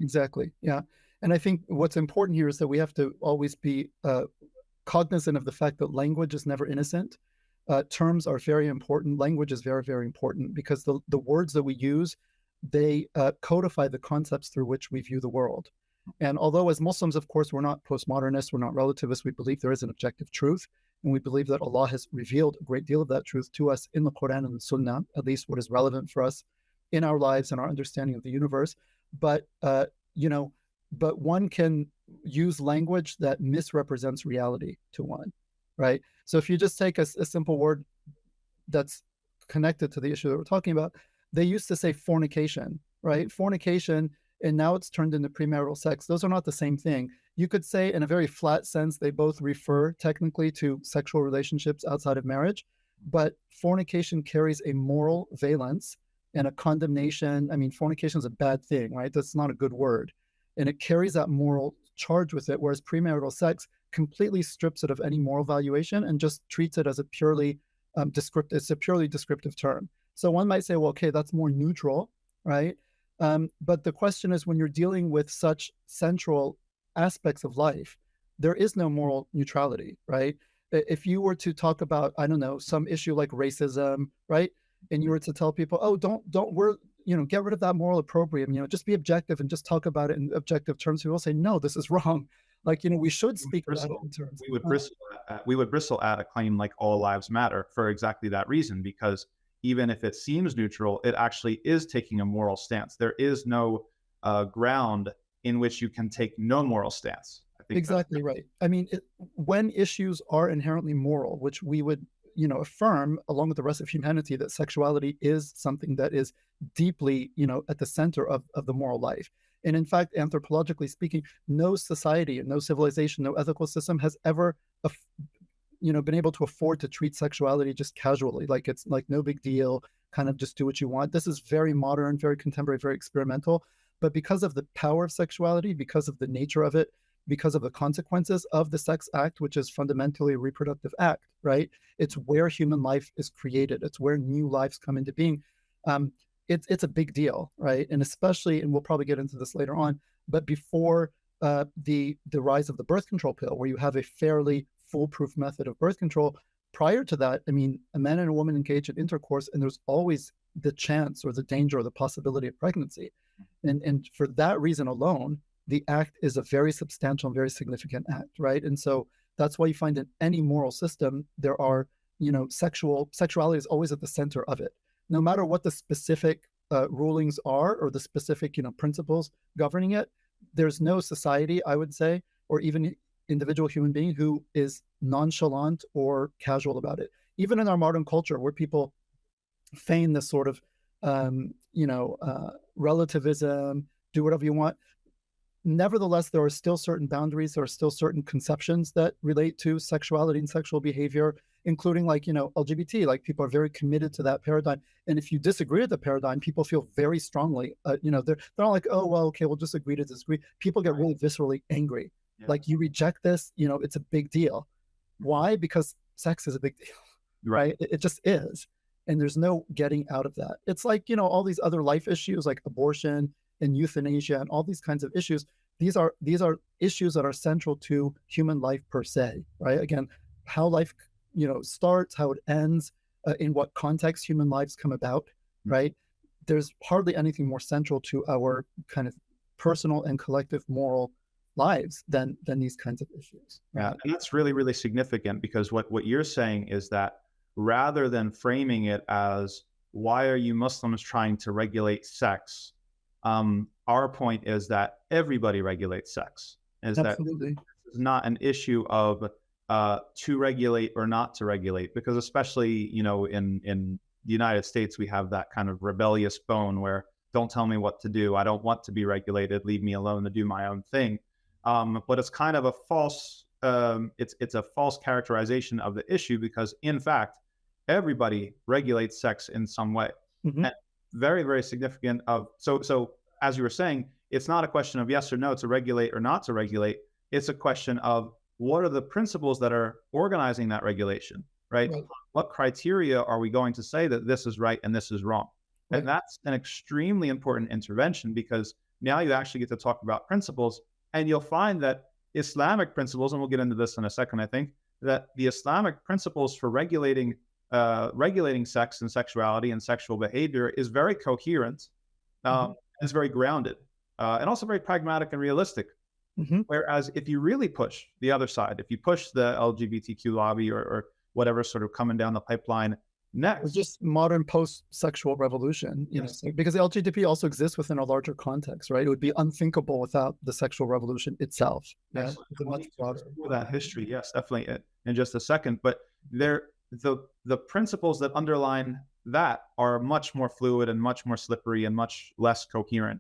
exactly. Yeah. And I think what's important here is that we have to always be cognizant of the fact that language is never innocent. Terms are very important. Language is very, very important because the words that we use, they codify the concepts through which we view the world. And although as Muslims, of course, we're not postmodernists, we're not relativists, we believe there is an objective truth. And we believe that Allah has revealed a great deal of that truth to us in the Quran and the Sunnah, at least what is relevant for us in our lives and our understanding of the universe. But, you know, but one can use language that misrepresents reality to one, right? So if you just take a simple word that's connected to the issue that we're talking about, they used to say fornication, right? Fornication, and now it's turned into premarital sex. Those are not the same thing. You could say in a very flat sense, they both refer technically to sexual relationships outside of marriage, but fornication carries a moral valence and a condemnation. I mean, fornication is a bad thing, right? That's not a good word. And it carries that moral charge with it, whereas premarital sex completely strips it of any moral valuation and just treats it as a purely descriptive, it's a purely descriptive term. So one might say, well, okay, that's more neutral, right? But the question is, when you're dealing with such central aspects of life, there is no moral neutrality, right? If you were to talk about, I don't know, some issue like racism, right? And you were to tell people, oh, get rid of that moral opprobrium, just be objective and just talk about it in objective terms. People say, no, this is wrong. Like, we should speak about it in terms. We would bristle at a claim like all lives matter for exactly that reason, because even if it seems neutral, it actually is taking a moral stance. There is no ground in which you can take no moral stance. I think exactly right. I mean, when issues are inherently moral, which we would, affirm along with the rest of humanity, that sexuality is something that is deeply, at the center of the moral life. And in fact, anthropologically speaking, no society and no civilization, no ethical system has ever, been able to afford to treat sexuality just casually, like it's like no big deal, kind of just do what you want. This is very modern, very contemporary, very experimental. But because of the power of sexuality, because of the nature of it, because of the consequences of the sex act, which is fundamentally a reproductive act, right? It's where human life is created. It's where new lives come into being. It's a big deal, right? And especially, and we'll probably get into this later on, but before the rise of the birth control pill, where you have a fairly foolproof method of birth control, prior to that, I mean, a man and a woman engage in intercourse, and there's always the chance or the danger or the possibility of pregnancy. And for that reason alone, the act is a very substantial and very significant act, right? And so that's why you find in any moral system, there are, sexuality is always at the center of it. No matter what the specific rulings are or the specific, principles governing it, there's no society, I would say, or even individual human being who is nonchalant or casual about it. Even in our modern culture, where people feign this sort of, relativism, do whatever you want. Nevertheless, there are still certain boundaries, there are still certain conceptions that relate to sexuality and sexual behavior, including like, LGBT, like people are very committed to that paradigm. And if you disagree with the paradigm, people feel very strongly, they're not like, oh, well, okay, we'll just agree to disagree. People get really viscerally angry. Yeah. Like, you reject this, it's a big deal. Why? Because sex is a big deal, right? It just is. And there's no getting out of that. It's like, all these other life issues like abortion and euthanasia and all these kinds of issues. These are issues that are central to human life per se, right? Again, how life, starts, how it ends, in what context human lives come about, right? There's hardly anything more central to our kind of personal and collective moral lives than these kinds of issues. Right? Yeah, and that's really, really significant, because what you're saying is that rather than framing it as, why are you Muslims trying to regulate sex? Our point is that everybody regulates sex. Absolutely. That this is not an issue of to regulate or not to regulate, because especially, in the United States, we have that kind of rebellious bone where, don't tell me what to do. I don't want to be regulated. Leave me alone to do my own thing. But it's kind of a false, it's a false characterization of the issue, because in fact, everybody regulates sex in some way. Mm-hmm. And very, very significant so as you were saying, it's not a question of yes or no to regulate or not to regulate. It's a question of, what are the principles that are organizing that regulation, right? What criteria are we going to say that this is right and this is wrong? Right. And that's an extremely important intervention, because Now you actually get to talk about principles, and you'll find that Islamic principles, and we'll get into this in a second, I think, that the Islamic principles for regulating sex and sexuality and sexual behavior is very coherent, Mhm. is very grounded, and also very pragmatic and realistic. Mhm. Whereas if you really push the other side, if you push the LGBTQ lobby, or whatever sort of coming down the pipeline Or next, just modern post-sexual revolution, yes, so because the LGBT also exists within a larger context, right? It would be unthinkable without the sexual revolution itself. Yeah, excellent. it's a We'll much need to broader. explore that history, yes, definitely, in just a second. But the principles that underline that are much more fluid and much more slippery and much less coherent.